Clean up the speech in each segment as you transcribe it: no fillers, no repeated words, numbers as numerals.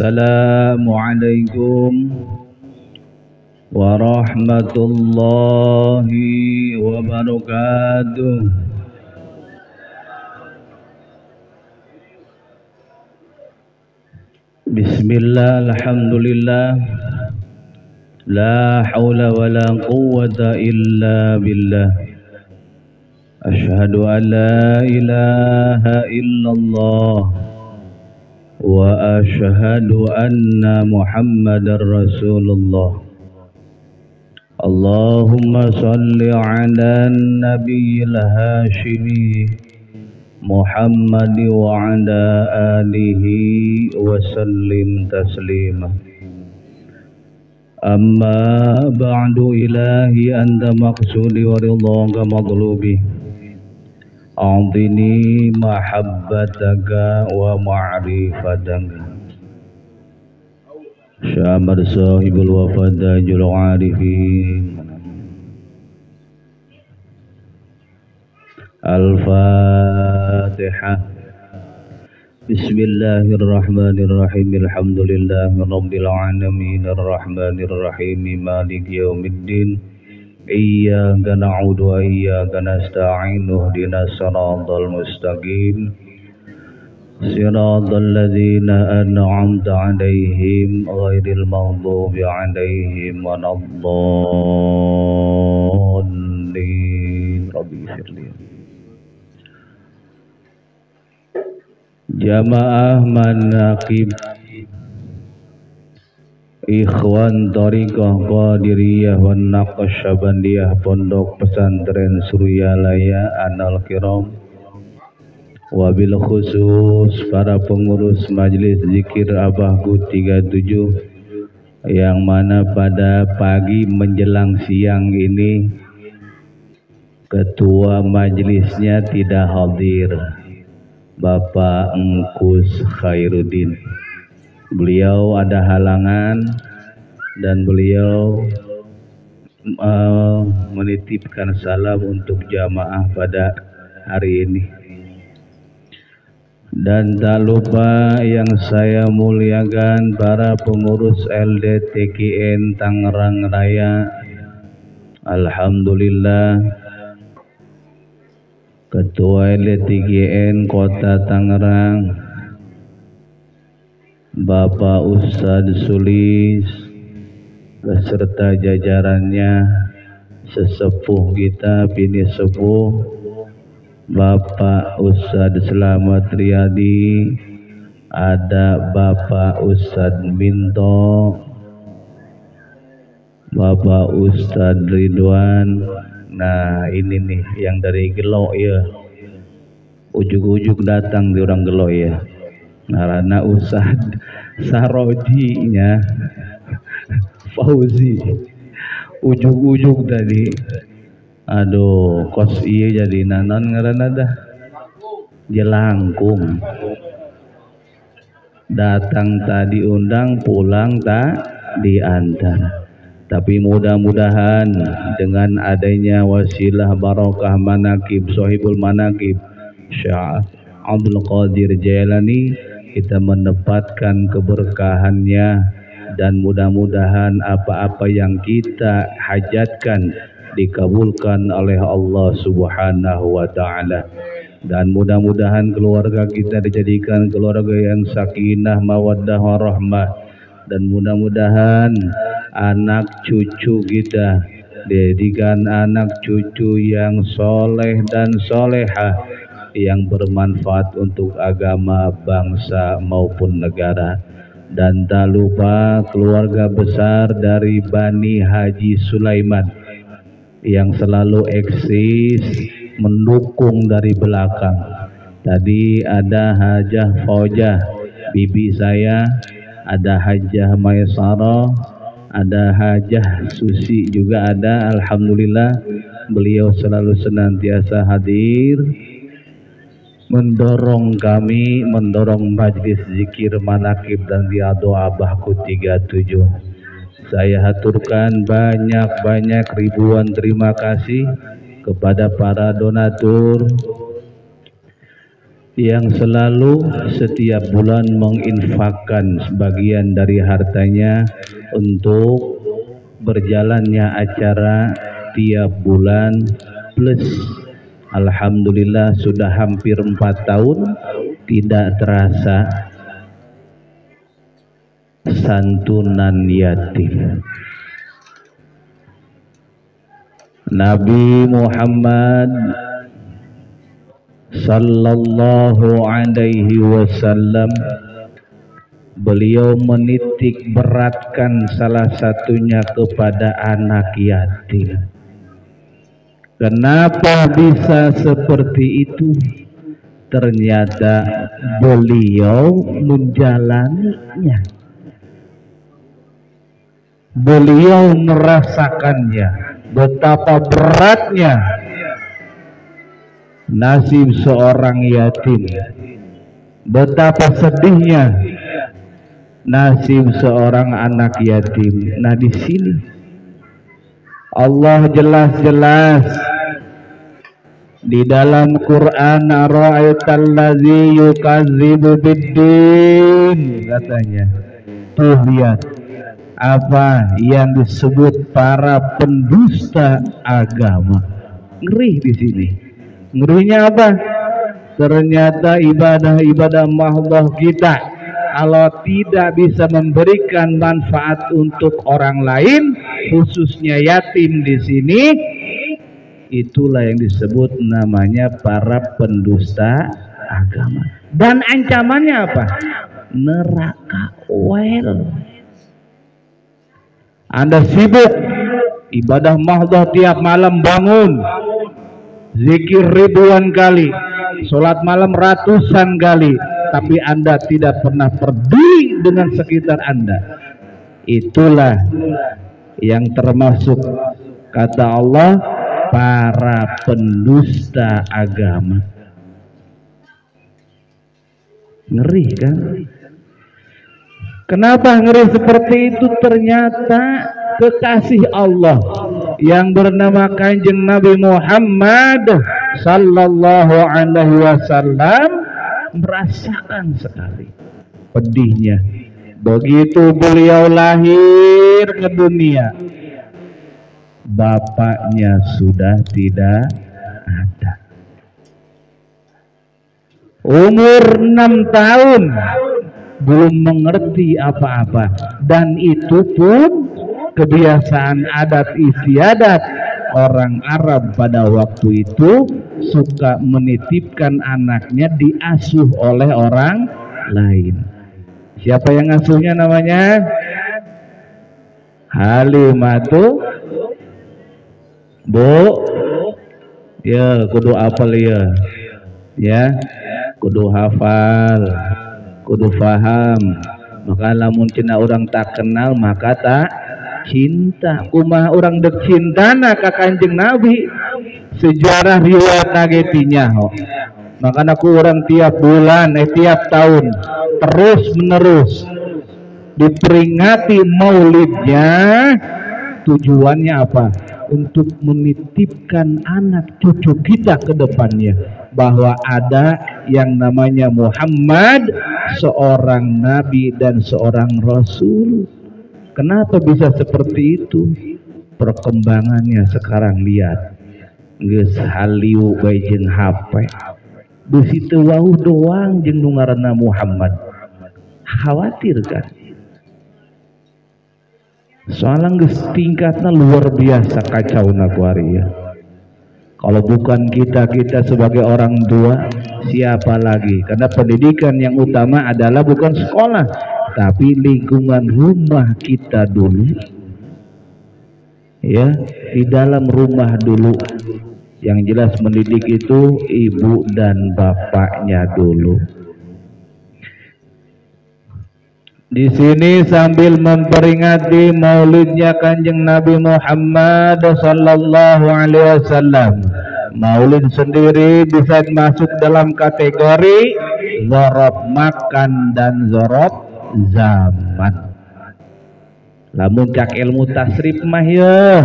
Assalamualaikum warahmatullahi wabarakatuh. Bismillah, alhamdulillah, la hawla wa la quwwata illa billah. Ashhadu an la ilaha illallah wa ashhadu anna Muhammadar Rasulullah. Allahumma salli ala nabiyil hashimi Muhammad wa ala alihi wa sallim taslima. Amma ba'du, ilahi anta maqsudi wa ridhaka madlubi. A'dini mahabbataka wa ma'rifataka. Syamar sahibul wafadajul arifin. Al-Fatihah. Bismillahirrahmanirrahim. Alhamdulillahi rabbil alamin. Ar-rahmanirrahim. Maliki yaumiddin. Iyyaka na'budu wa iyyaka nasta'in. Ihdinas siratal mustaqim. Siratal ladzina an'amta 'alaihim ghairil maghdubi 'alaihim waladdallin. Rabbi firli. Jamaah manaqib Ikhwan Thariqah Qadiriyah wan Naqsyabandiyah Pondok Pesantren Suryalaya Anal Kiram, wabil khusus para pengurus Majelis Zikir Abahku 37 yang mana pada pagi menjelang siang ini ketua majelisnya tidak hadir, Bapak Engkus Khairuddin. Beliau ada halangan dan beliau menitipkan salam untuk jamaah pada hari ini. Dan tak lupa yang saya muliakan para pengurus LDTKN Tangerang Raya. Alhamdulillah, Ketua LDTKN Kota Tangerang Bapak Ustadz Sulis beserta jajarannya, sesepuh kita, bini sepuh Bapak Ustadz Slamet Riyadi, ada Bapak Ustadz Minto, Bapak Ustadz Ridwan. Nah ini nih yang dari Gelo ya, ujuk-ujuk datang di orang Gelo ya. Karena Ustadz Sarojinya Fauzi ujuk-ujuk tadi. Aduh, kos iya jadi nanon ngaranna dah Jelangkung. Datang tadi undang, pulang tak diantar. Tapi mudah-mudahan dengan adanya wasilah barokah manakib Sohibul Manakib Syekh Abdul Qadir Jailani, kita mendapatkan keberkahannya dan mudah-mudahan apa-apa yang kita hajatkan dikabulkan oleh Allah Subhanahu wa ta'ala. Dan mudah-mudahan keluarga kita dijadikan keluarga yang sakinah, mawaddah, warahmah. Dan mudah-mudahan anak cucu kita dijadikan anak cucu yang soleh dan solehah, yang bermanfaat untuk agama, bangsa maupun negara. Dan tak lupa keluarga besar dari Bani Haji Sulaiman yang selalu eksis mendukung dari belakang. Tadi ada Hajah Faujah, bibi saya, ada Hajah Maisarah, ada Hajah Susi juga ada. Alhamdulillah beliau selalu senantiasa hadir mendorong kami, mendorong majlis zikir manakib dan riyadhah Abahku 37. Saya haturkan banyak-banyak ribuan terima kasih kepada para donatur yang selalu setiap bulan menginfakkan sebagian dari hartanya untuk berjalannya acara tiap bulan, plus alhamdulillah sudah hampir 4 tahun tidak terasa santunan yatim. Nabi Muhammad sallallahu alaihi wasallam, beliau menitik beratkan salah satunya kepada anak yatim. Kenapa bisa seperti itu? Ternyata beliau menjalaninya, beliau merasakannya, betapa beratnya nasib seorang yatim, betapa sedihnya nasib seorang anak yatim. Nah, di sini Allah jelas-jelas di dalam Quran, ara'aital ladzi yukadzibu biddin, katanya, tuh lihat apa yang disebut para pendusta agama. Ngeri di sini. Ngerinya apa? Ternyata ibadah-ibadah mahdoh kita kalau tidak bisa memberikan manfaat untuk orang lain, khususnya yatim di sini, itulah yang disebut namanya para pendusta agama. Dan ancamannya apa? Neraka wel. Anda sibuk ibadah mahdoh tiap malam, bangun zikir ribuan kali, sholat malam ratusan kali, tapi Anda tidak pernah peduli dengan sekitar Anda. Itulah yang termasuk, kata Allah, para pendusta agama. Ngeri kan? Kenapa ngeri seperti itu? Ternyata kekasih Allah yang bernama Kanjeng Nabi Muhammad sallallahu alaihi wasallam merasakan sekali pedihnya begitu beliau lahir ke dunia, bapaknya sudah tidak ada. Umur 6 tahun belum mengerti apa-apa, dan itu pun kebiasaan adat istiadat orang Arab pada waktu itu, suka menitipkan anaknya diasuh oleh orang lain. Siapa yang ngasuhnya namanya? Halimatu Bu. Ya, kudu apal ya, kudu hafal, kudu faham. Maka lamun cina orang tak kenal maka tak cinta. Kumaha orang dek cinta ka Kanjeng Nabi, sejarah riwayat nagetinya ho. Maka aku orang tiap bulan tiap tahun terus menerus diperingati maulidnya. Tujuannya apa? Untuk menitipkan anak cucu kita ke depannya bahwa ada yang namanya Muhammad, seorang nabi dan seorang rasul. Kenapa bisa seperti itu? Perkembangannya sekarang lihat, geus haliu bae jeung HP. Di situ wau doang jeung nu ngaranna Muhammad. Khawatir kan? Soalnya geus tingkatnya luar biasa kacau nakuari ya. Kalau bukan kita sebagai orang tua, siapa lagi? Karena pendidikan yang utama adalah bukan sekolah, tapi lingkungan rumah kita dulu. Ya, di dalam rumah dulu. Yang jelas mendidik itu ibu dan bapaknya dulu. Di sini sambil memperingati maulidnya Kanjeng Nabi Muhammad sallallahu alaihi wasallam. Maulid sendiri bisa masuk dalam kategori zorob makan dan zorob zaman. Lamun cak ilmu tasrif mah ya,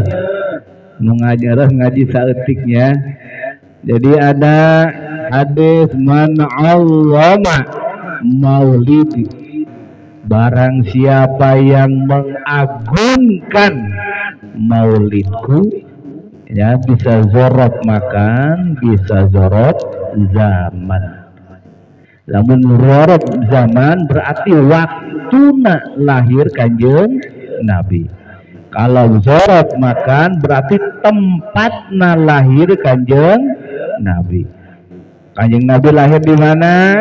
mengajar ngaji saeutiknya Jadi ada hadis man allama maulidi, barang siapa yang mengagungkan maulidku, ya bisa zorot makan, bisa zorot zaman. Namun zorot zaman berarti waktuna lahir kanjeng Nabi. Kalau zorot makan berarti tempatna lahir kanjeng Nabi. Kanjeng Nabi lahir di mana?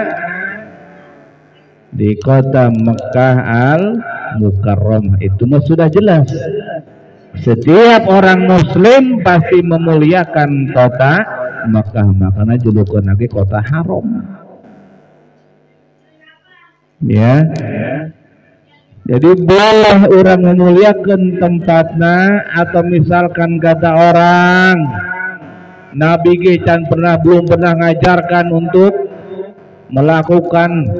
Di kota Mekah Al-Mukarramah. Itu mah sudah jelas. Setiap orang muslim pasti memuliakan kota Mekah, makanya julukan lagi kota haram. Ya. Jadi boleh orang memuliakan tempatnya, atau misalkan kata orang Nabi Gecan belum pernah ngajarkan untuk melakukan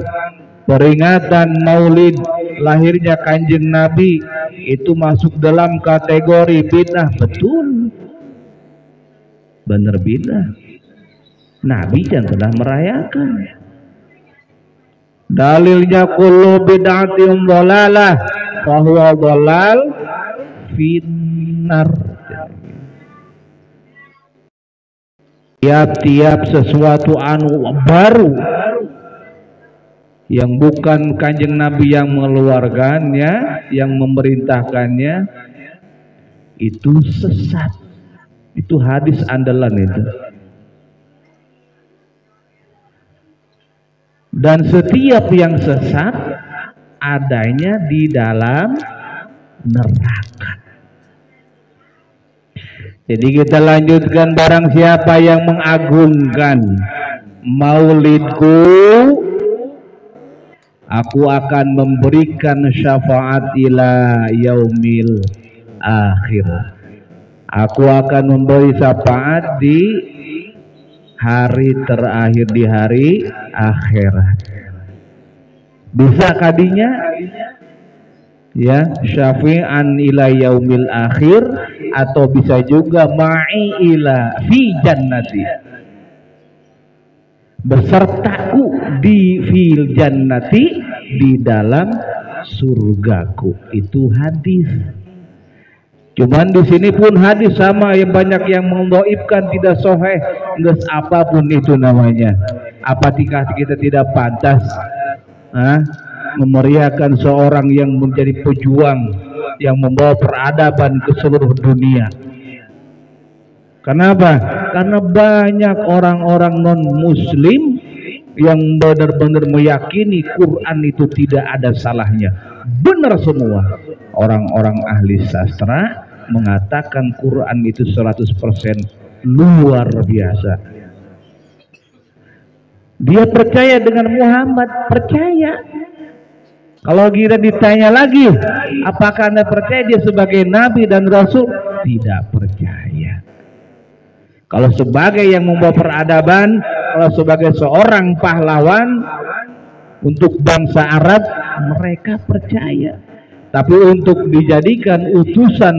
peringatan maulid lahirnya kanjeng Nabi, itu masuk dalam kategori bid'ah. Betul, bener bid'ah. Nabi jangan pernah merayakan. Dalilnya kullu bid'atin dhalalah fahuwa dhalal finnar. Tiap-tiap sesuatu anu baru yang bukan kanjeng Nabi yang mengeluarkannya, yang memerintahkannya, itu sesat. Itu hadis andalan itu. Dan setiap yang sesat adanya di dalam neraka. Jadi kita lanjutkan, barang siapa yang mengagungkan maulidku, aku akan memberikan syafaat ila yaumil akhir. Aku akan memberi syafaat di hari terakhir, di hari akhirat. Bisa kadinya ya syafi'an ila yaumil akhir, atau bisa juga ma'i ila fi jannati, besertaku di fil jannati, di dalam surgaku. Itu hadis. Cuman di sini pun hadis sama, yang banyak yang mendhaifkan, tidak sahih, geus apapun itu namanya. Apakah kita tidak pantas memeriahkan seorang yang menjadi pejuang, yang membawa peradaban ke seluruh dunia? Kenapa? Karena banyak orang-orang non-muslim yang benar-benar meyakini Quran itu tidak ada salahnya. Benar semua. Orang-orang ahli sastra mengatakan Quran itu 100% luar biasa. Dia percaya dengan Muhammad, percaya. Kalau kita ditanya lagi, apakah Anda percaya dia sebagai Nabi dan Rasul? Tidak percaya. Kalau sebagai yang membawa peradaban, kalau sebagai seorang pahlawan untuk bangsa Arab, mereka percaya. Tapi untuk dijadikan utusan,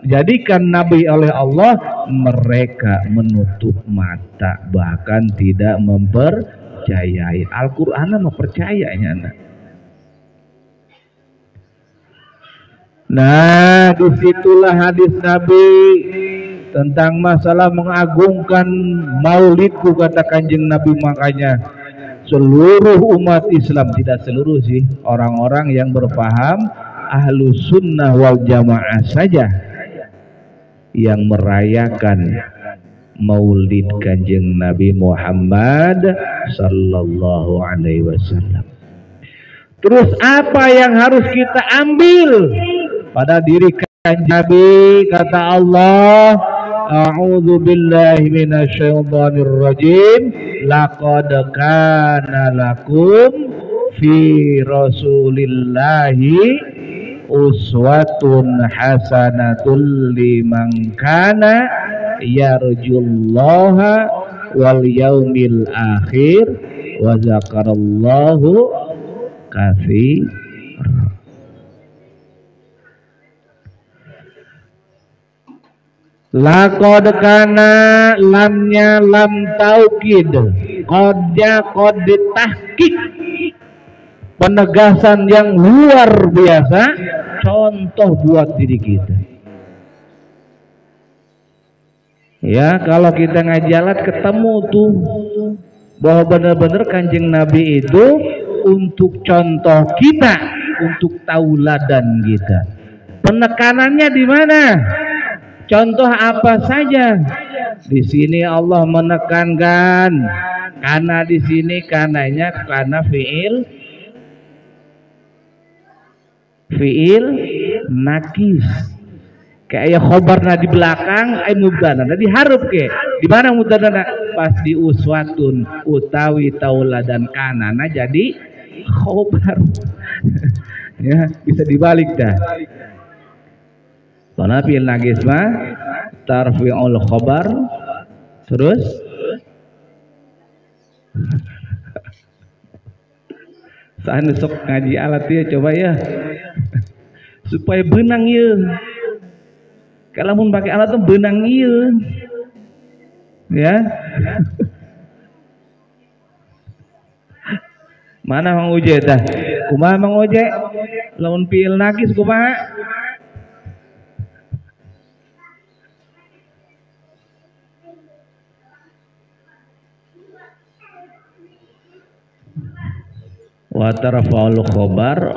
dijadikan Nabi oleh Allah, mereka menutup mata, bahkan tidak mempercayai. Al-Quran mempercayainya. Nah, disitulah hadis Nabi tentang masalah mengagungkan maulidku, kata kanjeng Nabi. Makanya seluruh umat Islam, tidak seluruh sih, orang-orang yang berpaham ahlu sunnah wal jamaah saja yang merayakan maulid kanjeng Nabi Muhammad sallallahu alaihi wasallam. Terus apa yang harus kita ambil pada diri kanjeng Nabi? Kata Allah, a'udzu billahi minasyaitonir rajim, laqad kana lakum fi rasulillahi uswatun hasanatul liman kana yarjullaha wal yaumil akhir wa zakarallahu katsir. Laqad kana lamnya lam taukid, qadnya qad tahqiq, penegasan yang luar biasa, contoh buat diri kita. Ya, kalau kita ngaji alat ketemu tuh bahwa benar-benar Kanjeng Nabi itu untuk contoh kita, untuk tauladan kita. Penekanannya di mana? Contoh apa saja? Di sini Allah menekankan karena di sini karena fiil nakis. Kayak khobarna di belakang mubtada diharap ke. Di mana mubtada? Pas di uswatun utawi tauladan kanana jadi khobar. Ya, bisa dibalik dah. Karena fi'il naqis mah tarfi'ul khabar terus saat sok ngaji alat ya coba ya supaya benang ya. Kalau mau pakai alat tuh benang ya. Mana Mang Uje dah? Kumaha Mang Uje? Lamun fi'il naqis kumaha? Wa tarfa'ul khobar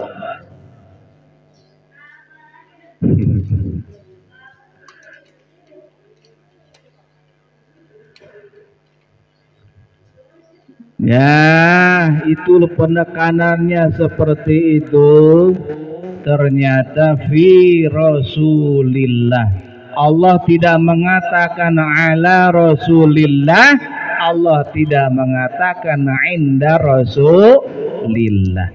ya, itu penekanannya seperti itu. Ternyata fi Rasulillah. Allah tidak mengatakan ala Rasulillah, Allah tidak mengatakan inda Rasulillah.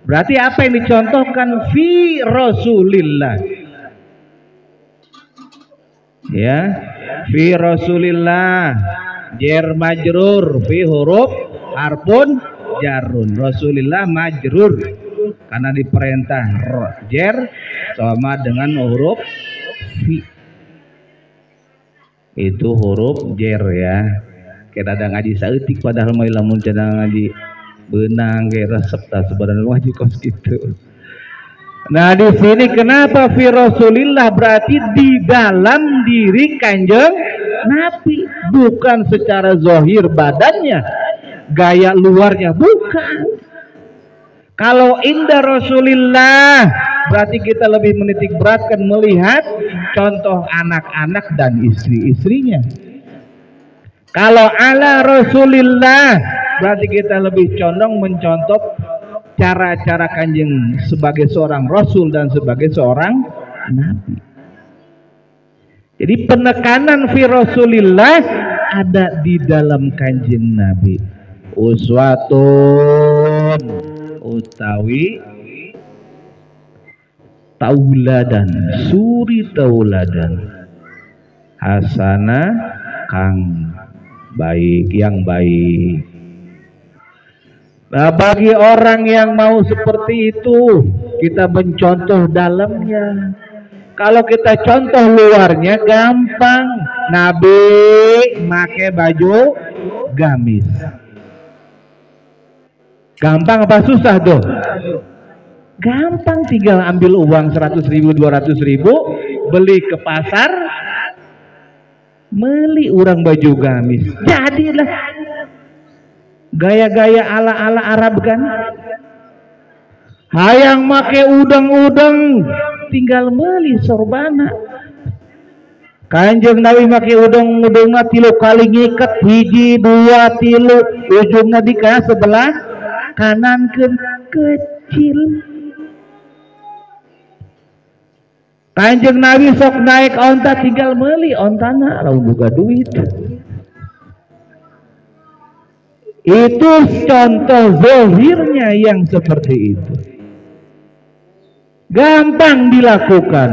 Berarti apa yang dicontohkan fi Rasulillah? Ya, fi Rasulillah, jar majrur fi huruf harfun jarun. Rasulillah majrur karena diperintah jar sama dengan huruf fi. Itu huruf jar ya. Kita ada ngaji saeutik padahal mah lamun cenah ngaji beunang ge resep tah sebenarnya ngaji kos gitu. Nah, di sini kenapa fi Rasulillah berarti di dalam diri Kanjeng Nabi, bukan secara zahir badannya, gaya luarnya bukan. Kalau inda Rasulillah berarti kita lebih menitik beratkan melihat contoh anak-anak dan istri-istrinya. Kalau ala Rasulillah berarti kita lebih condong mencontoh cara-cara Kanjeng sebagai seorang Rasul dan sebagai seorang Nabi. Jadi penekanan fi Rasulillah ada di dalam Kanjeng Nabi. Uswatun utawi tauladan, suri tauladan, hasana kang baik, yang baik. Nah, bagi orang yang mau seperti itu, kita mencontoh dalamnya. Kalau kita contoh luarnya gampang. Nabi make baju gamis. Gampang apa susah tuh? Gampang, tinggal ambil uang 100.000 200.000, beli ke pasar, beli orang baju gamis. Jadilah gaya-gaya ala-ala Arab kan. Hayang make udang-udang, tinggal beli sorbana. Kanjeng Nabi make udang-udangna 3 kali ngiket, 1 2 3, ujungnya di sebelah kanan kecil. Kanjeng Nabi sok naik onta, tinggal beli ontana, lalu buka duit. Itu contoh zahirnya yang seperti itu. Gampang dilakukan,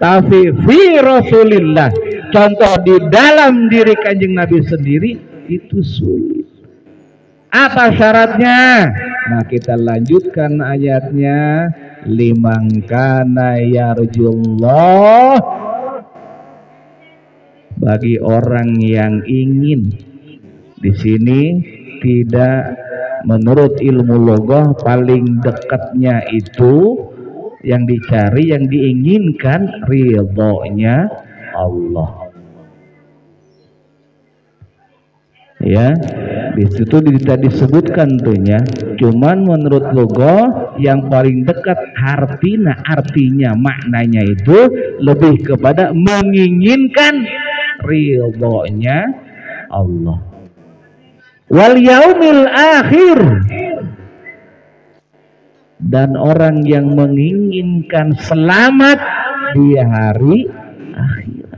tapi fi Rasulillah, contoh di dalam diri Kanjeng Nabi sendiri itu sulit. Apa syaratnya? Nah, kita lanjutkan ayatnya. Liman kana yarjullah bagi orang yang ingin. Di sini tidak, menurut ilmu logoh paling dekatnya itu yang dicari, yang diinginkan ridhonya Allah. Ya, di situ disebutkan tuhnya. Cuman menurut logoh yang paling dekat artinya maknanya itu lebih kepada menginginkan ridhonya Allah. Wal yaumil akhir, dan orang yang menginginkan selamat di hari akhir.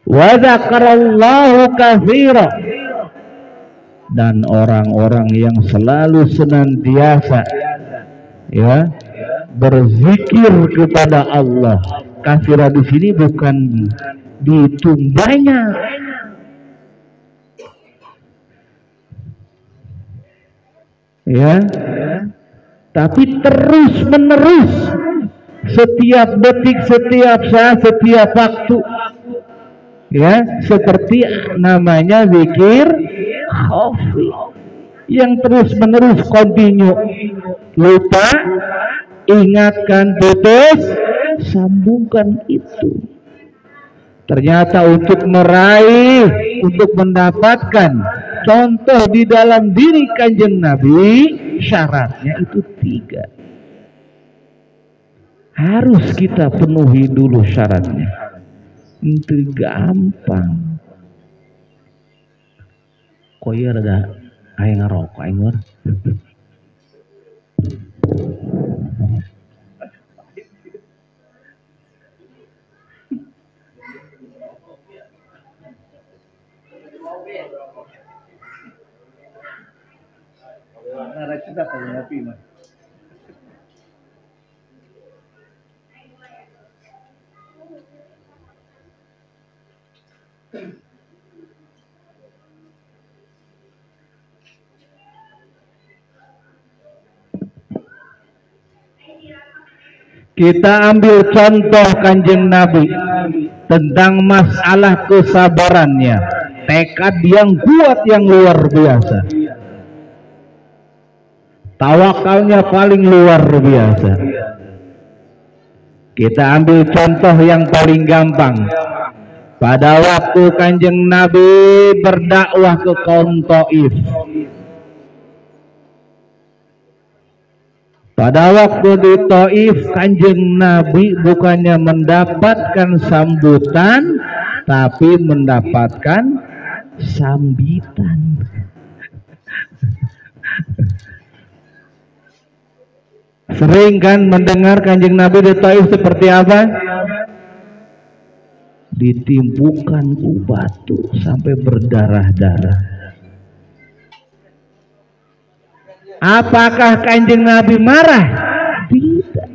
Wa dzakarallahu katsira, dan orang-orang yang selalu senantiasa ya berzikir kepada Allah. Katsira di sini bukan dihitung banyak, ya, tapi terus menerus, setiap detik, setiap saat, setiap waktu, ya, seperti namanya zikir khafi yang terus menerus continue. Lupa, ingatkan, putus, sambungkan itu. Ternyata untuk meraih, untuk mendapatkan contoh di dalam diri Kanjeng Nabi, syaratnya itu 3. Harus kita penuhi dulu syaratnya. Itu gampang. Koyo ada aing ngerokok aing mur. Nah, kita kalau ngopi mah. Kita ambil contoh Kanjeng Nabi tentang masalah kesabarannya, tekad yang kuat yang luar biasa, tawakalnya paling luar biasa. Kita ambil contoh yang paling gampang. Pada waktu Kanjeng Nabi berdakwah ke kaum Taif, pada waktu di Taif, Kanjeng Nabi bukannya mendapatkan sambutan, tapi mendapatkan sambitan. Sering kan mendengar Kanjeng Nabi di Taif seperti apa? Ditimpukan ku batu sampai berdarah-darah. Apakah Kanjeng Nabi marah? Tidak.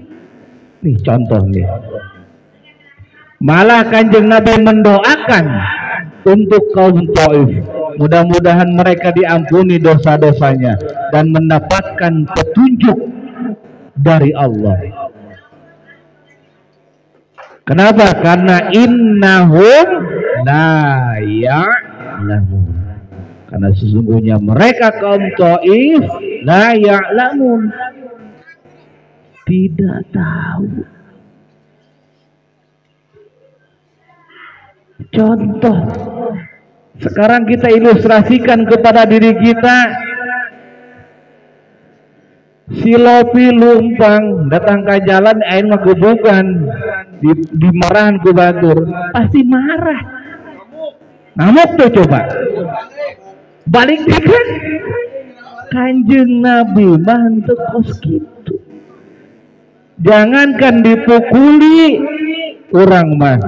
Nih contoh nih. Malah Kanjeng Nabi mendoakan untuk kaum Taif. Mudah-mudahan mereka diampuni dosa-dosanya dan mendapatkan petunjuk dari Allah. Kenapa? Karena innahum la ya'lamun. Karena sesungguhnya mereka kaum Taif la ya'lamun, tidak tahu. Contoh, sekarang kita ilustrasikan kepada diri kita. Si Lopi lumpang datang ke jalan, air mah gebukan, dimarahan ku batur, pasti marah. Ngamuk tuh coba. Balik dikit. Kanjeng Nabi mah henteu kos kitu. Jangankan dipukuli urang mah,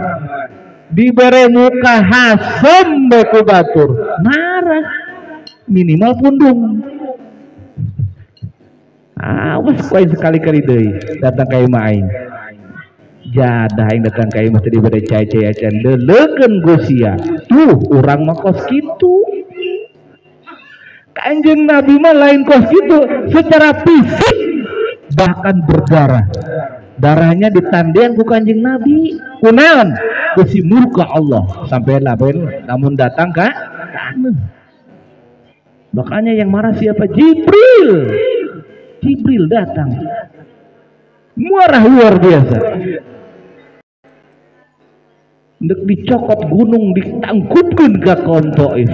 dibere muka hasem beku batur, marah, minimal pundung. Awas koin sekali-kali deui datang ka imah aing. Jadah aing datang ka imah teh dibere cai-cai acan deuleukeun Gusia. Tuh urang mah kos kitu. Kanjeng Nabi mah lain kos kitu, secara fisik bahkan berdarah. Darahnya ditandian ku Kanjeng Nabi. Kunaon? besi murka Allah sampai label namun datang ke tanah. Makanya yang marah siapa? Jibril datang marah luar biasa, hendak dicokot gunung ditangkupkan ke kaum Taif.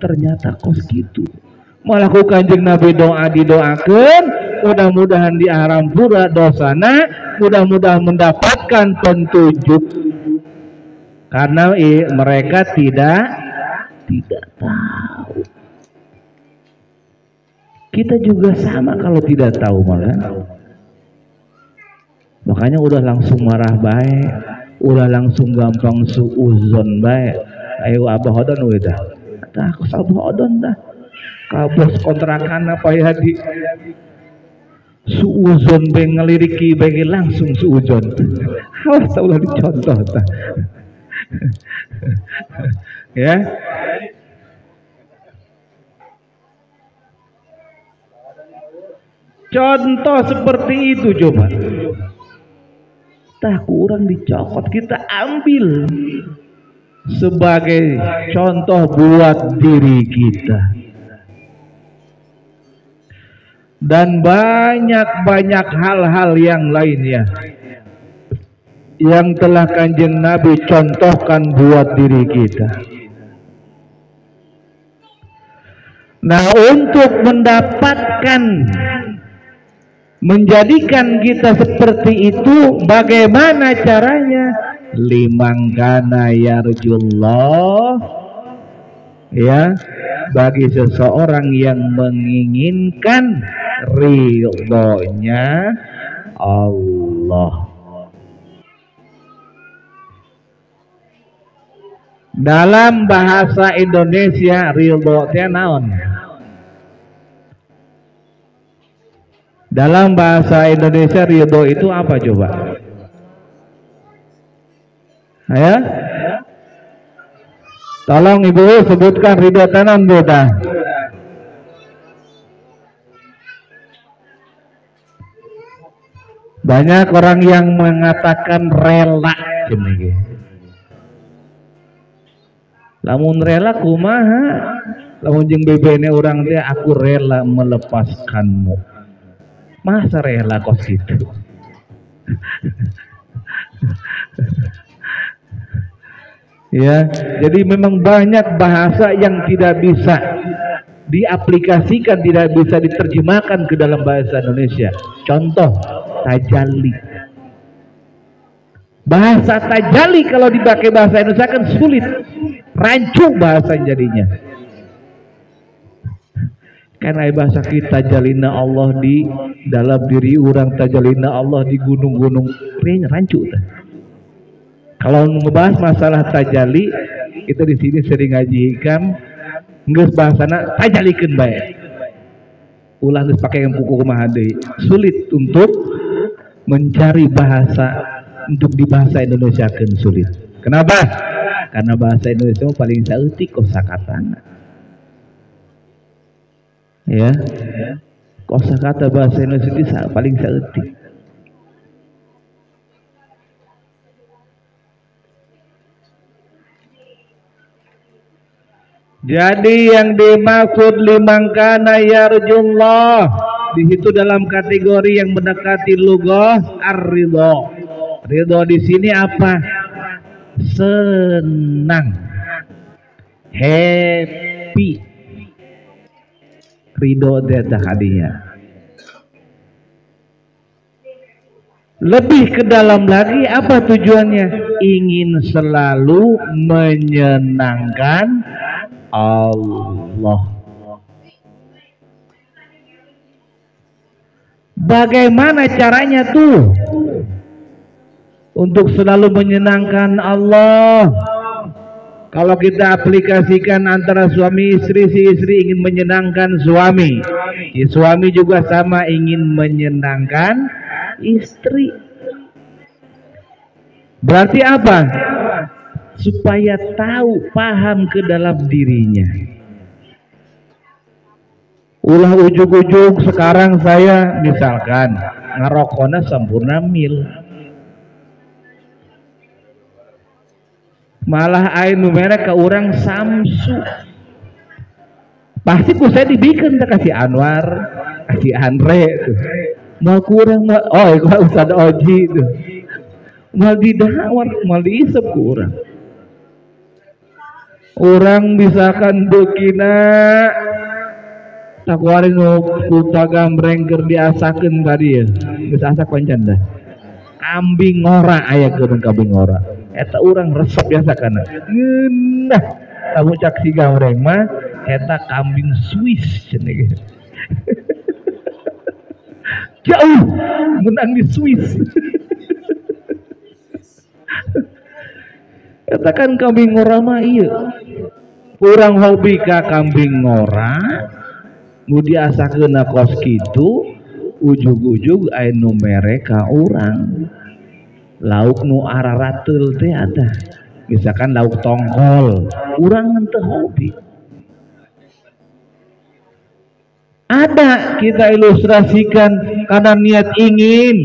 Ternyata kos gitu malah ku Kanjeng Nabi doa didoakan mudah-mudahan diampura dosana, mudah-mudahan mendapatkan petunjuk karena mereka tidak tahu. Kita juga sama kalau tidak tahu malah. Makanya udah langsung marah baik, udah langsung gampang suuzon baik. Ayo abah hodon udah. Tah aku sabah hodon dah. Kabos kontrakan apa ya di suuzon beng ngeliriki bagi langsung suuzon. Awas ulah dicontoh tah. Ya. Contoh seperti itu coba. Tah kurang dicokot kita ambil sebagai contoh buat diri kita. Dan banyak hal-hal yang lainnya yang telah Kanjeng Nabi contohkan buat diri kita. Nah, untuk menjadikan kita seperti itu, bagaimana caranya? Liman kana yarjullah, ya, bagi seseorang yang menginginkan ridhonya Allah. Dalam bahasa Indonesia ridho teh naon? Dalam bahasa Indonesia ridho itu apa coba? Ya? Tolong Ibu sebutkan ridho tenan beda. Banyak orang yang mengatakan rela. Lamun rela kumaha? Lamun jeung bebene orang teh aku rela melepaskanmu. Masa rela kos gitu? Ya, jadi memang banyak bahasa yang tidak bisa diaplikasikan, tidak bisa diterjemahkan ke dalam bahasa Indonesia. Contoh, tajalli. Bahasa tajalli kalau dipakai bahasa Indonesia kan sulit, rancu bahasa jadinya. Karena bahasa kita jalina Allah di dalam diri orang, tajalina Allah di gunung-gunung, rancu. Kalau ngebahas masalah tajalli, itu di sini sering ngaji hikam, ngeus bahasana tajalikeun bae. Ulah geus pake kuku kumaha deui. Sulit untuk mencari bahasa untuk di bahasa Indonesia kan sulit. Kenapa? Karena bahasa Indonesia paling saeutik kosakatana. Ya, kosakata bahasa Indonesia itu paling saeutik. Jadi yang dimaksud liman kana yarjullah di situ dalam kategori yang mendekati lughah ar-ridho. Ridho di sini apa? Senang, happy. Ridho data hadiah. Lebih ke dalam lagi apa tujuannya? Ingin selalu menyenangkan Allah. Bagaimana caranya tuh untuk selalu menyenangkan Allah? Kalau kita aplikasikan antara suami istri, si istri ingin menyenangkan suami, si suami juga sama ingin menyenangkan istri. Berarti apa? Supaya tahu, paham ke dalam dirinya. Ulah ujug-ujug sekarang saya misalkan ngerokoknya sempurna mil. malah ainu merek ke orang Samsu. Pasti ku saya dibikin tak kasih Anwar, kasih Andre tuh. Mau kurang mau, oh gua Ustaz Oji tuh. Mal didawar, mal diisep ku orang. Orang misalkan begina tak warin kuta gambreng keur diasakeun tadi ya. Geus asak pancan dah. Kambing ngora aya keur kambing ngora. Eta orang resep biasa kana. Ngeunah kamu cak si gambreng mah eta kambing Swiss cenah. Jauh menang di Swiss. Eta kan kambing ngora mah ieu. Urang hobi ka kambing ngora, nu diasakeun kos kitu, ujug-ujug aya nu mere ka urang. Lauk nu ararateul teh ada. Misalkan lauk tongkol, urang teu hobi. Ada kita ilustrasikan karena niat ingin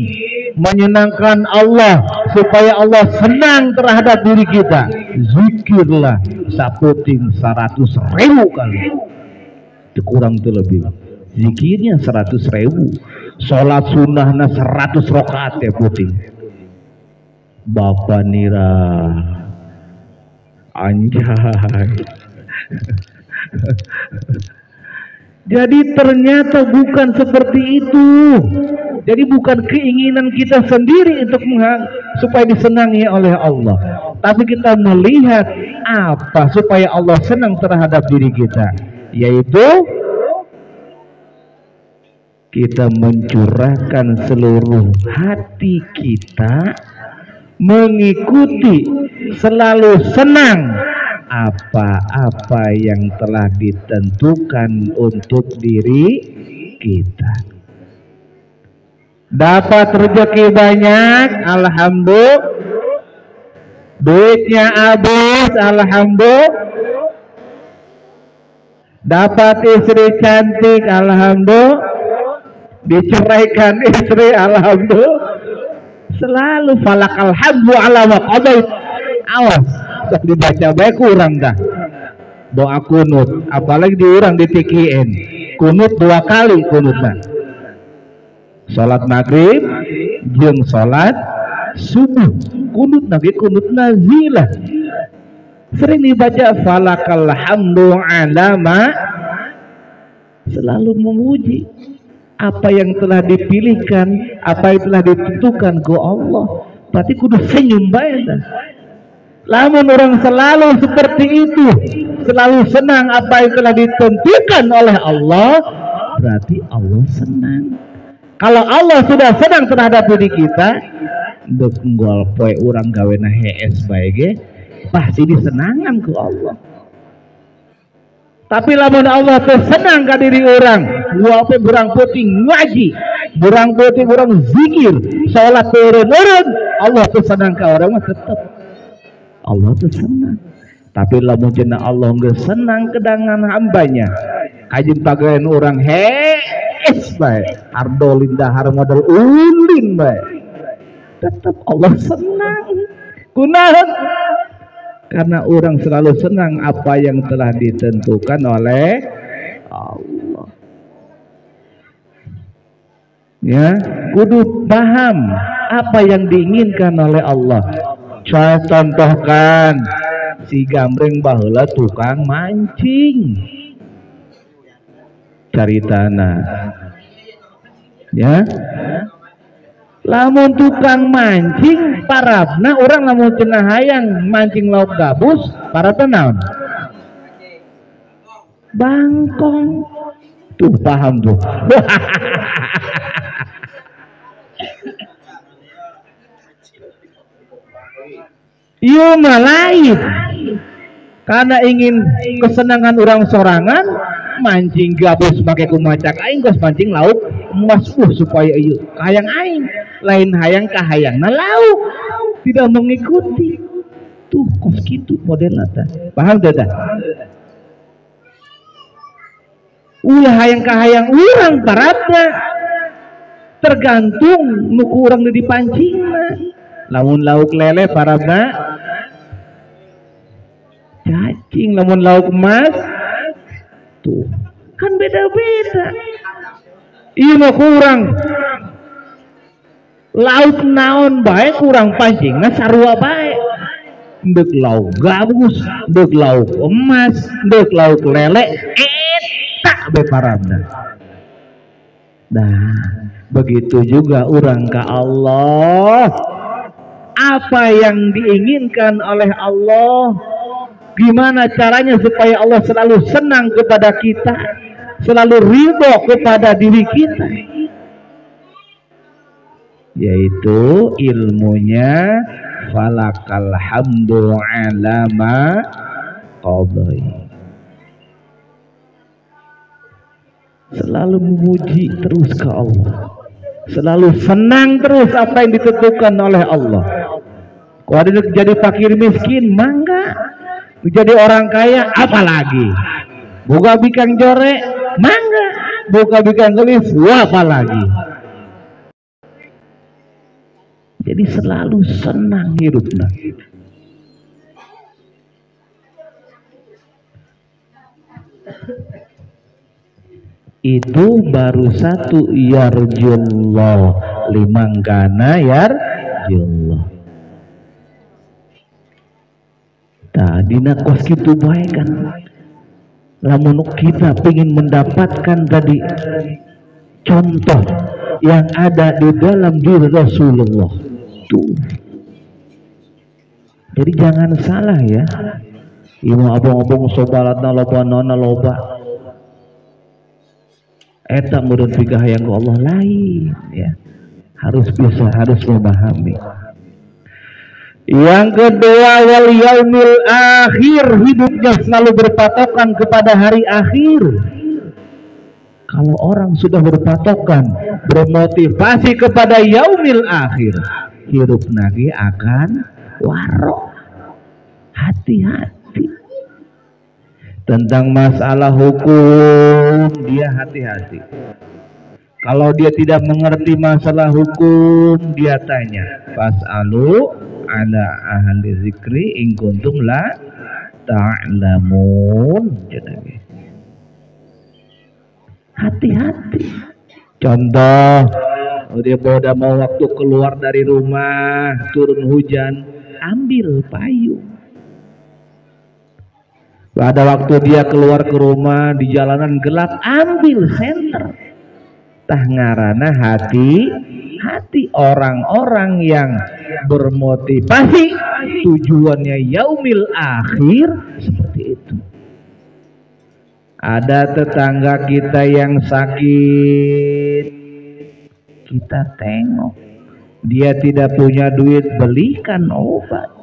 menyenangkan Allah supaya Allah senang terhadap diri kita. Zikirlah saputing 100.000 kali. Itu kurang tuh lebih. Zikirnya 100.000. Sholat sunnahnya 100 rakaat ya puting. Bapak nira anjay. Jadi ternyata bukan seperti itu. Jadi bukan keinginan kita sendiri untuk supaya disenangi oleh Allah, tapi kita melihat apa supaya Allah senang terhadap diri kita, yaitu kita mencurahkan seluruh hati kita mengikuti, selalu senang apa-apa yang telah ditentukan untuk diri kita. Dapat rezeki banyak, alhamdulillah. Duitnya habis, alhamdulillah. Dapat istri cantik, alhamdulillah. Diceraikan istri, alhamdulillah. Selalu falak alhamdulillah ala ma qadait. Awas, sok dibaca bae kurang dah. Doa kunut, apalagi diurang di TKN. Kunut 2 kali kunutna. Salat maghrib jeung salat subuh, kunut nabi kunut nazilah. Sering dibaca falakal hamdu alama, selalu memuji apa yang telah dipilihkan, apa yang telah ditentukan ke Allah. Berarti kudu senyum bae dah. Lamun orang selalu seperti itu, selalu senang apa yang telah ditentukan oleh Allah, berarti Allah senang. Kalau Allah sudah senang terhadap diri kita, dek nggol poe urang gawena hees bae ge, pasti disenangan ku Allah. Tapi lamun Allah teu senang ka diri urang, gua teh burang peuting ngaji, burang peuting urang zikir, salat turun-turun, Allah teu senang ka urang mah tetep. Allah teu senang. Tapi lamun cenah Allah geus senang kedangan hambanya, kajin pagawean urang hees bae, ardolin dahar modal ulin bae, tetap Allah senang. Kunaon? Karena orang selalu senang apa yang telah ditentukan oleh Allah. Ya, kudu paham apa yang diinginkan oleh Allah. Saya contohkan si gambreng baheula tukang mancing. Caritana. Ya. Lamun tukang mancing parabna orang lamun cenah hayang mancing lauk gabus parabna naon? Bangkong. Tuh paham tuh. Ieu mah lain. Karena ingin kesenangan orang sorangan mancing gabus make kumacak aing geus mancing lauk emas supaya ieu hayang aing lain hayang kahayangna lauk tidak mengikuti tuh kos kitu modelna tah paham teh tah ulah hayang kahayang urang parabna tergantung nu ku urang dipancingna lamun lauk lele parabna Cing lamun lauk emas tuh kan beda-beda. Iya mah kurang lauk naon bae kurang pancingna sarua bae. Dek lauk gabus, dek lauk emas, dek lauk lele, eta be paramna. Nah, begitu juga orang ke Allah. Apa yang diinginkan oleh Allah, gimana caranya supaya Allah selalu senang kepada kita, selalu ridho kepada diri kita, yaitu ilmunya falakal hamdu alama qadai. Selalu memuji terus ke Allah, selalu senang terus apa yang ditentukan oleh Allah. Kalau ada jadi fakir miskin mangga, jadi orang kaya apalagi, boga bikang jore mangga, boga bikang gelis apalagi. Jadi selalu senang hidupnya. Itu baru satu yarjullah, limanggana yarjullah. Dina kos kitu bae kan. Lamun kita ingin mendapatkan tadi contoh yang ada di dalam diri Rasulullah tuh. Jadi jangan salah ya. Ieu abang-abang sobalatna loba nona loba. Eta murid pikah yang Allah lain ya. Harus bisa, harus memahami. Yang kedua, wal yaumil akhir, hidupnya selalu berpatokan kepada hari akhir. Kalau orang sudah berpatokan, bermotivasi kepada yaumil akhir, hidup lagi akan waro. Hati-hati. Tentang masalah hukum, dia hati-hati. Kalau dia tidak mengerti masalah hukum, dia tanya, fas'alu ala ahli zikri in kuntum la ta'lamun. Hati-hati. Contoh, dia pada mau waktu keluar dari rumah, turun hujan, ambil payung. Pada waktu dia keluar ke rumah di jalanan gelap, ambil senter. Tah ngarana hati orang-orang yang bermotivasi tujuannya yaumil akhir seperti itu. Ada tetangga kita yang sakit, kita tengok, dia tidak punya duit, belikan obat.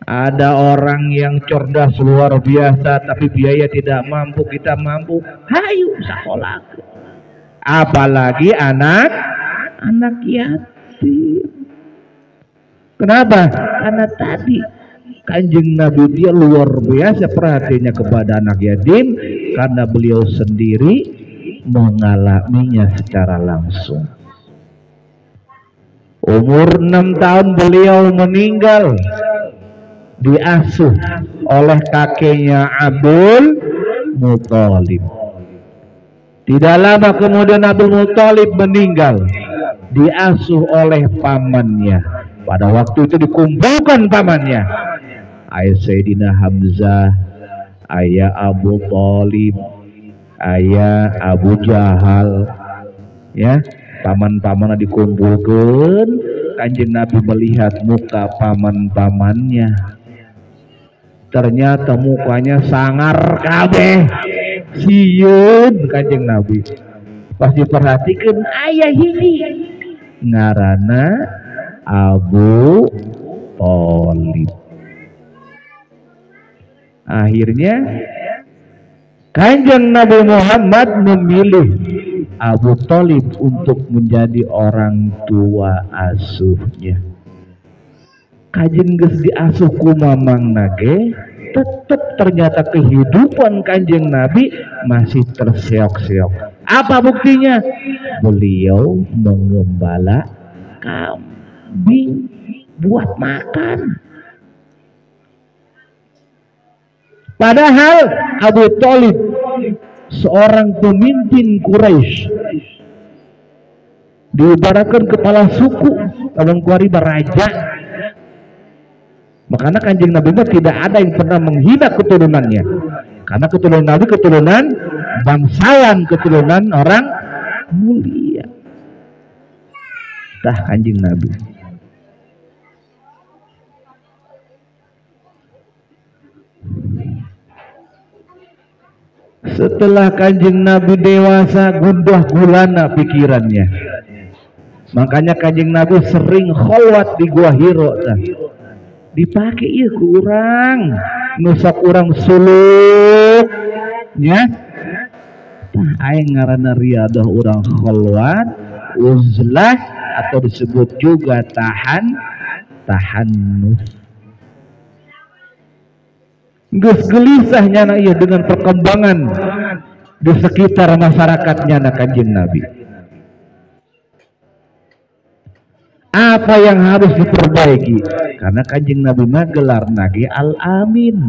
Ada orang yang cerdas luar biasa tapi biaya tidak mampu, kita mampu, hayu sekolah. Apalagi anak yatim. Kenapa? Karena tadi Kanjeng Nabi dia luar biasa perhatiannya kepada anak yatim karena beliau sendiri mengalaminya secara langsung. Umur 6 tahun beliau meninggal, diasuh oleh kakeknya Abdul Muthalib. Tidak lama kemudian Abdul Muthalib meninggal, diasuh oleh pamannya. Pada waktu itu dikumpulkan pamannya, ayah Sayyidina Hamzah, ayah Abu Thalib, ayah Abu Jahal, ya, paman-pamannya dikumpulkan. Kanjeng Nabi melihat muka paman-pamannya, ternyata mukanya sangar kabeh, sieun. Kanjeng Nabi pas diperhatikan ayah hiji ngarana Abu Thalib. Akhirnya Kanjeng Nabi Muhammad memilih Abu Thalib untuk menjadi orang tua asuhnya. Kanjeng geus diasuh ku mamang nage, tetap ternyata kehidupan Kanjeng Nabi masih terseok-seok. Apa buktinya? Beliau mengembala kambing buat makan. Padahal Abu Thalib seorang pemimpin Quraisy, diibaratkan kepala suku, abang kuari baraja. Makanya kanjeng Nabi tidak ada yang pernah menghina keturunannya, karena keturunan Nabi keturunan bangsawan, keturunan orang mulia. Tah kanjeng Nabi. Setelah kanjeng Nabi dewasa, gundah gulana pikirannya. Makanya kanjeng Nabi sering kholwat di Gua Hiro. Dipakai ya kurang, nusak kurang suluk, ya. Tah aing ngaranna riadah urang kholwat, uzlah atau disebut juga tahannus. Geus gelisahnya na ieu dengan perkembangan di sekitar masyarakatnya na kanjeng Nabi. Apa yang harus diperbaiki? Karena kanjeng Nabi mah gelar nage Al-Amin,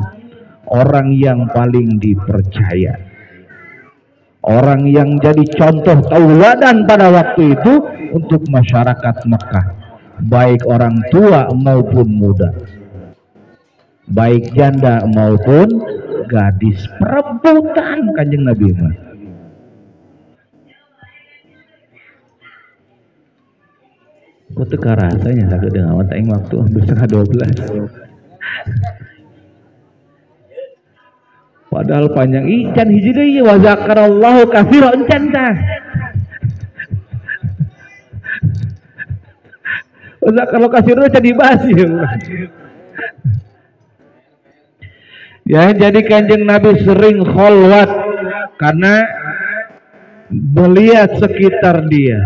orang yang paling dipercaya, orang yang jadi contoh tauladan pada waktu itu untuk masyarakat Mekah, baik orang tua maupun muda, baik janda maupun gadis, perebutan kanjeng Nabi mah. Kok teka rasanya sakit dengan awak aing waktu hampir 11:30. Padahal panjang ican hiji deui wa zakarallahu katsira encan tah. Wa zakarallahu katsira tadi dibahas ya. Jadi kanjeng Nabi sering kholwat karena melihat sekitar dia,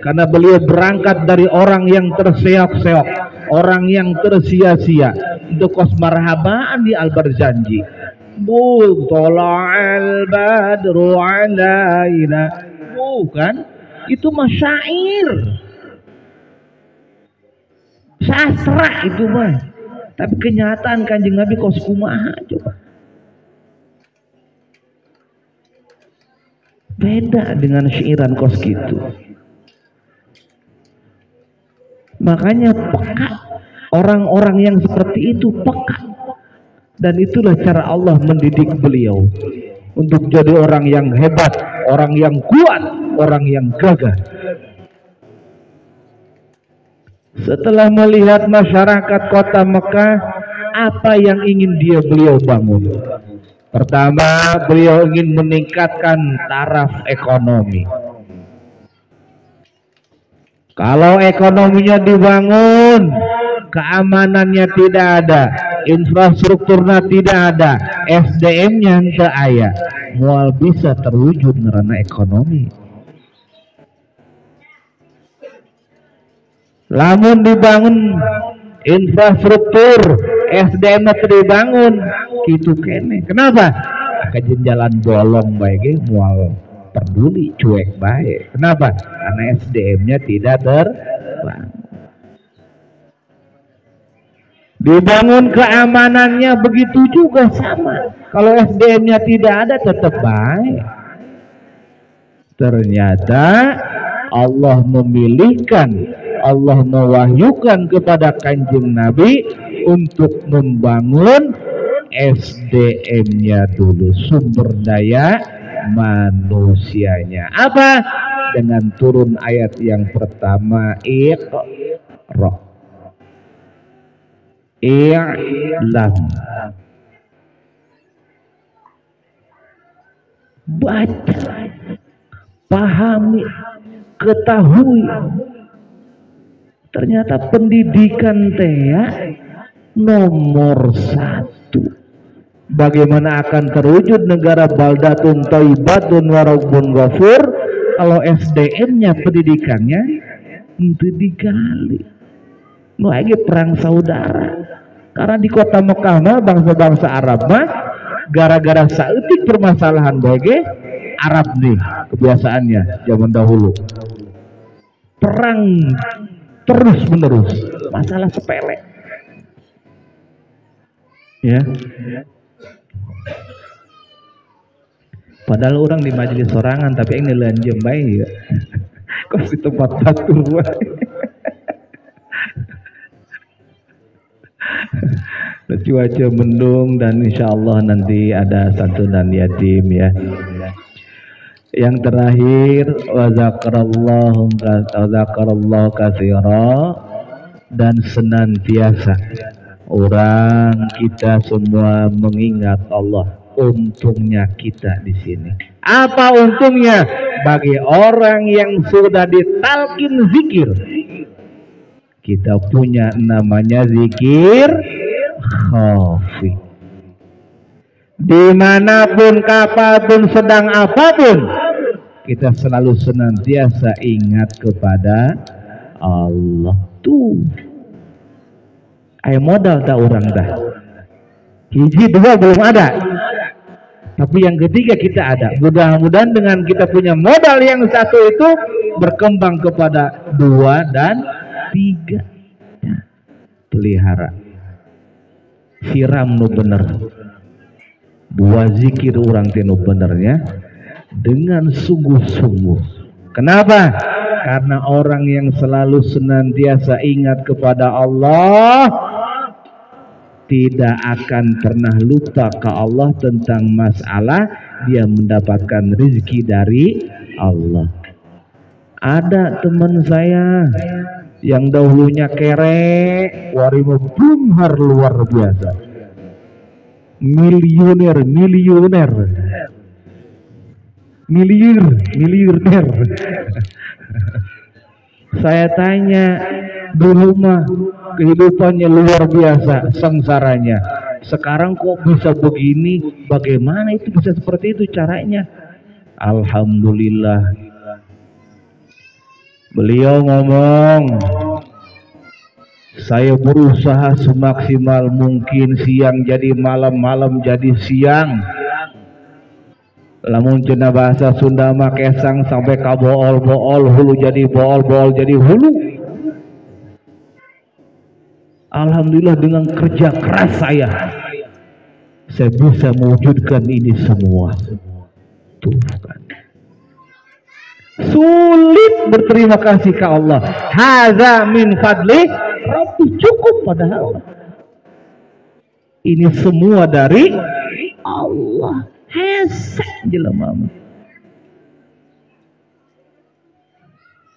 karena beliau berangkat dari orang yang terseok-seok, orang yang tersia-sia untuk kos marhabaan di Al-Barzanji. Tola'al badru alaina, bukan itu masyair sastra itu mah, tapi kenyataan kanjeng Nabi kos kumaha coba. Beda dengan syairan kos gitu. Makanya peka, orang-orang yang seperti itu peka, dan itulah cara Allah mendidik beliau untuk jadi orang yang hebat, orang yang kuat, orang yang gagah. Setelah melihat masyarakat kota Mekah, apa yang ingin beliau bangun? Pertama, beliau ingin meningkatkan taraf ekonomi. Kalau ekonominya dibangun, keamanannya tidak ada, infrastrukturnya tidak ada, SDM-nya tidak ada, mual bisa terwujud karena ekonomi. Lamun dibangun infrastruktur, SDM-nya dibangun, gitu kene. Kenapa? Kajian jalan bolong baik, mual peduli cuek baik. Kenapa? Karena SDM-nya tidak terbangun. Dibangun keamanannya begitu juga sama. Kalau SDM-nya tidak ada tetap baik. Ternyata Allah memilihkan, Allah mewahyukan kepada kanjeng Nabi untuk membangun SDM-nya dulu, sumber daya manusianya. Apa? Dengan turun ayat yang pertama, Iqra, i'lam, baca, pahami, ketahui. Ternyata pendidikan nomor 1. Bagaimana akan terwujud negara baldatun thayyibatun wa rabbun ghafur kalau SDM-nya pendidikannya itu digali. Lagi perang saudara. Karena di kota Mekah mah bangsa-bangsa Arab mah gara-gara saeutik permasalahan bagi Arab nih kebiasaannya zaman dahulu. Perang terus menerus, masalah sepele. Ya. Padahal orang di majelis sorangan tapi ini lanjem baik ya. Kok di tempat batur cuaca mendung dan insya Allah nanti ada santunan yatim ya. Yang terakhir wazakarallahu katsira, dan senantiasa orang kita semua mengingat Allah. Untungnya kita di sini. Apa untungnya bagi orang yang sudah ditalkin zikir? Kita punya namanya zikir khafi. Dimanapun, kapanpun, sedang apapun, kita selalu senantiasa ingat kepada Allah. Tuh, ayo modal tak orang dah. Hiji dua belum ada, tapi yang ketiga kita ada. Mudah-mudahan dengan kita punya modal yang satu itu berkembang kepada dua dan tiga. Pelihara, siram nu bener, dua zikir orang tinu benernya dengan sungguh-sungguh. Kenapa? Karena orang yang selalu senantiasa ingat kepada Allah tidak akan pernah lupa ke Allah tentang masalah dia mendapatkan rezeki dari Allah. Ada teman saya yang dahulunya kere, warima bunhar luar biasa, miliuner, miliarder. Saya tanya, dulu mah kehidupannya luar biasa, sengsaranya. Sekarang kok bisa begini? Bagaimana itu bisa seperti itu caranya? Alhamdulillah. Beliau ngomong, saya berusaha semaksimal mungkin, siang jadi malam, malam jadi siang. Lamun cenah bahasa Sunda mah kesang sampai ka bool, hulu jadi bool jadi hulu. Alhamdulillah dengan kerja keras saya bisa mewujudkan ini semua. Tuh kan. Sulit berterima kasih ke Allah. Hadza min fadli Rabbi, cukup padahal. Ini semua dari Allah. Hesek jelema.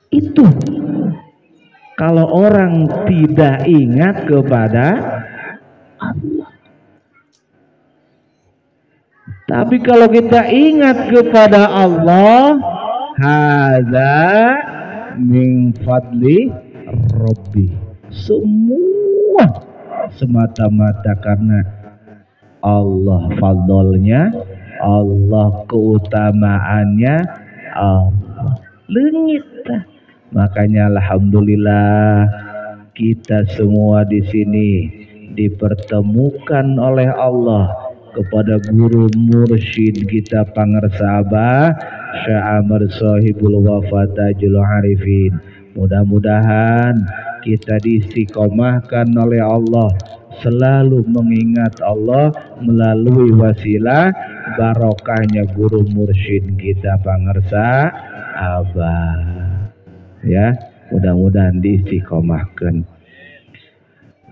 Itu kalau orang tidak ingat kepada Allah. Tapi kalau kita ingat kepada Allah, hadza min fadli Rabbi. Semua semata-mata karena Allah fadlnya, Allah keutamaannya, Allah leungit. Makanya alhamdulillah kita semua di sini dipertemukan oleh Allah kepada guru mursyid kita pangarsa Abah Syekh Amr Shahibul Wafa Tajul Arifin. Mudah-mudahan kita diistiqomahkan oleh Allah, selalu mengingat Allah melalui wasilah barokahnya guru mursyid kita pangarsa Abah. Ya, mudah-mudahan diistiqomahkan.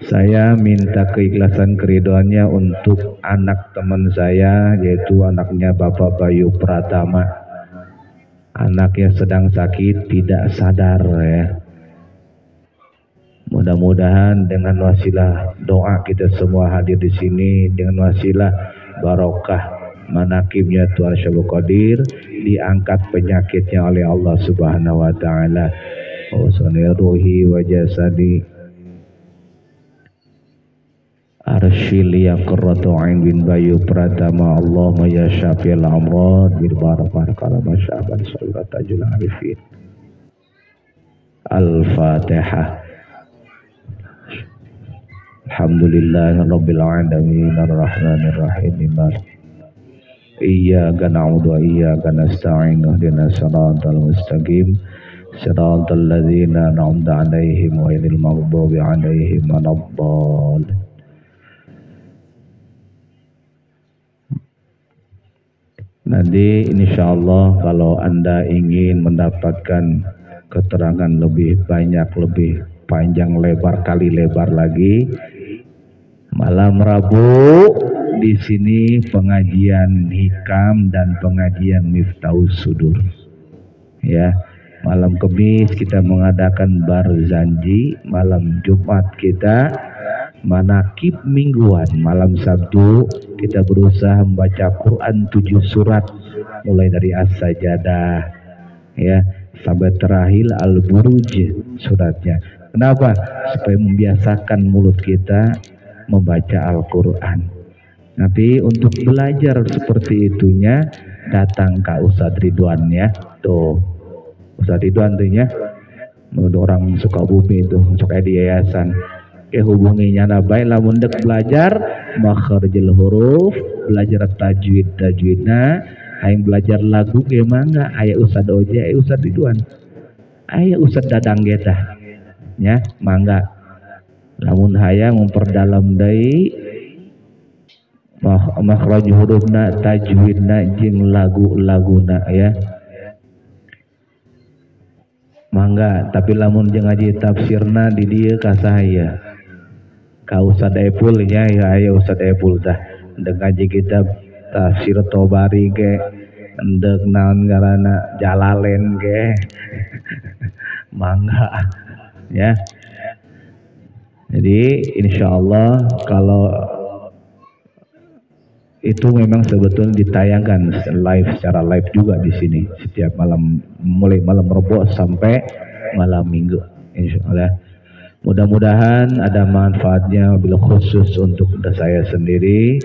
Saya minta keikhlasan keridoannya untuk anak teman saya, yaitu anaknya Bapak Bayu Pratama. Anaknya sedang sakit, tidak sadar ya. Mudah-mudahan dengan wasilah doa kita semua hadir di sini, dengan wasilah barokah manakibnya Tuhan Syabul Qadir, diangkat penyakitnya oleh Allah Subhanahu wa taala. Usani ruhi wa jasadi arsyil ya qurratu ain bin Bayu Pratama. Allahumma ya syafi'al amrad bil barakah kalam sya'ban surat tajul arifin. Al-Fatihah. Alhamdulillahirabbil alamin arrahmanir rahim. Iyyaka na'budu wa iyyaka nasta'in ihdinas siratal mustaqim siratal ladzina an'amta 'alaihim ghairil maghdubi 'alaihim waladdallin. Nanti insya Allah kalau Anda ingin mendapatkan keterangan lebih banyak, lebih panjang lebar kali lebar lagi, malam Rabu di sini pengajian hikam dan pengajian Miftahus Sudur. Ya, malam Kamis kita mengadakan barzanji, malam Jumat kita manakib mingguan, malam Sabtu kita berusaha membaca Quran 7 surat mulai dari As-Sajadah ya sampai terakhir Al-Buruj suratnya. Kenapa? Supaya membiasakan mulut kita membaca Al-Quran. Nanti untuk belajar seperti itunya datang ke Ustadz Ridwan ya. Tuh Ustadz Ridwan tuh ya, orang Sukabumi itu, suka di yayasan. Hubunginya nabai lamun dek belajar makharijul huruf, belajar tajwidna, aing belajar lagu ge mangga aya Ustad Oje, aya Ustad Ridwan, aya Ustad Dadang getah nya mangga. Lamun hayang memperdalam deui makhraj hurufna, tajwidna jeung lagu-laguna ya mangga. Tapi lamun jeung ngaji tafsirna di dieu ka sahaya ka Ustad Epul ya, aya Ustad Epul tah endek ngaji kitab tafsir Tobari ge, endek naon ngaranna Jalalain ge mangga ya. Jadi insyaallah kalau itu memang sebetulnya ditayangkan live, secara live juga di sini setiap malam, mulai malam Rebo sampai malam Minggu insyaallah. Mudah-mudahan ada manfaatnya bila khusus untuk saya sendiri.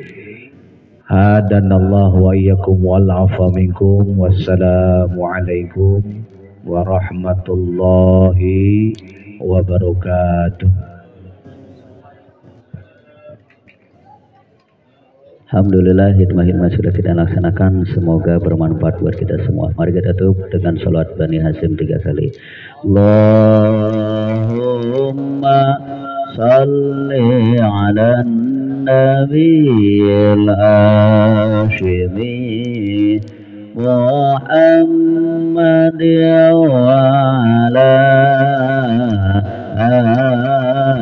Hadanallahu wa iyyakum wal afa minkum. Wassalamualaikum warahmatullahi wabarakatuh. Alhamdulillah, hikmah-hikmah sudah kita laksanakan, semoga bermanfaat buat kita semua. Mari kita tutup dengan salawat Bani Hasyim 3 kali. Allahumma salli ala nabiyil hashimi Muhammad wa ala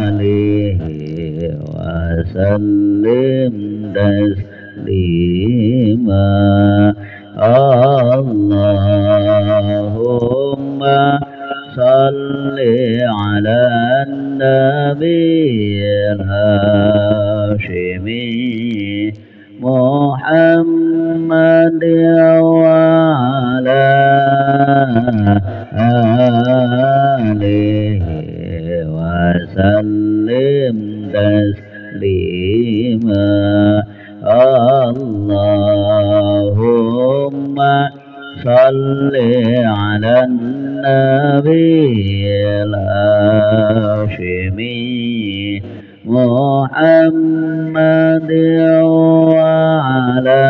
alihi wa sallim taslima. Allahumma salli ala nabiyil hashimi Muhammad wa ala alihi wa sallim taslima. Allahumma salli ala nabiyil hashimi Muhammad wa ala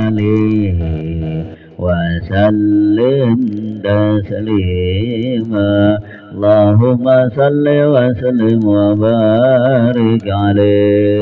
alihi wa sallim taslima. Allahumma salli wa sallim wa barik alaihi.